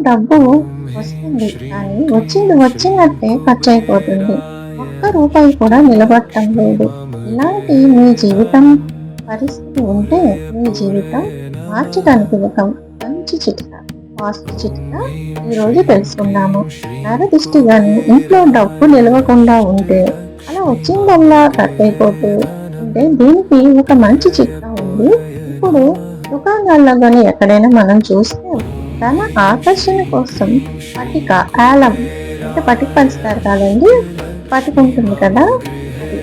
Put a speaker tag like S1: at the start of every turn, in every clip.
S1: డబ్బు వస్తుంది కానీ వచ్చింది వచ్చినట్టే ఖర్చు అయిపోతుంది. ఒక్క రూపాయి కూడా నిలబడటం లేదు. ఇలాంటి మీ జీవితం పరిస్థితి ఉంటే మీ జీవితం మార్చడానికి ఒక మంచి చిట్కా, వాస్తు చిట్కా ఈరోజు తెలుసుకుందాము. నరదిష్టి కానీ ఇంట్లో డబ్బు నిలవకుండా ఉంటే, అలా వచ్చిందల్లా ఖర్చు అయిపోతూ ఉంటే దీనికి ఒక మంచి చిట్కా ఉంది. ఇప్పుడు దుకాణాల్లో కానీ ఎక్కడైనా మనం చూస్తే ధన ఆకర్షణ కోసం పటిక, ఆలం అంటే పటిక పంచుతారు కాదండి, పటిక ఉంటుంది కదా, అది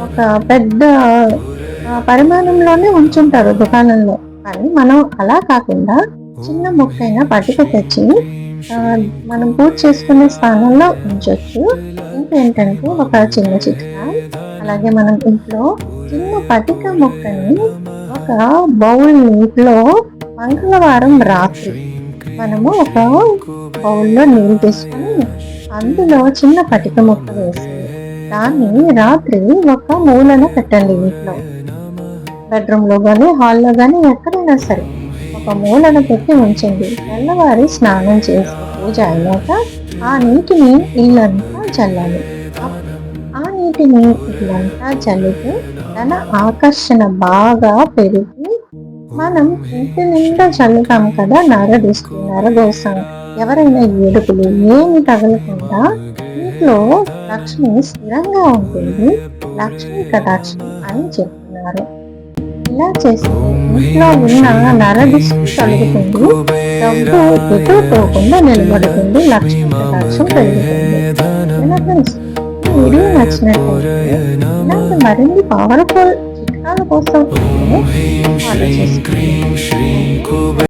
S1: ఒక పెద్ద పరిమాణంలోనే ఉంచుంటారు దుకాణంలో. కానీ మనం అలా కాకుండా చిన్న ముక్కైన పటిక తెచ్చి మనం పూజ చేసుకునే స్థానంలో ఉంచవచ్చు. ఇంకేంటంటే ఒక చిన్న చిట్కా, అలాగే మనం ఇంట్లో చిన్న పటిక ముక్కని ఒక బౌల్ నీటిలో మంగళవారం రాత్రి మనము ఒక బౌల్లో నీళ్ళు తీసుకొని అందులో చిన్న పటిక ముక్క వేసి దాన్ని రాత్రి ఒక మూలన పెట్టండి. ఇంట్లో బెడ్రూమ్లో కానీ హాల్లో కానీ ఎక్కడైనా సరే ఒక మూలన పెట్టి ఉంచండి. తెల్లవారి స్నానం చేసి పూజ అయ్యాక ఆ నీటిని ఇల్లంతా చల్లాలి. ఆ నీటిని ఇల్లంతా చల్లితే ధన ఆకర్షణ బాగా పెరిగి మనం ఇంటి నిండా చల్లుతాం కదా, నరదిష్టి, నరదోషం, ఎవరైనా ఏడుపులు ఏమి తగలకుండా ఇంట్లో లక్ష్మి స్థిరంగా ఉంటుంది. లక్ష్మీ కటాక్షం అని చెప్తున్నారు. ఇలా చేస్తే ఇంట్లో ఉన్న నరదిష్టి కలుగుతుంది, డబ్బు ఎటు పోకుండా నిలబడుతుంది, లక్ష్మీ కటాక్షం పెరుగుతుంది. ఇలా ఫ్రెండ్స్, ఈ వీడియో నచ్చినట్లయితే ఇలాంటి మరిన్ని పవర్ఫుల్ చిట్కాల కోసం ఆలోచిస్తుంది.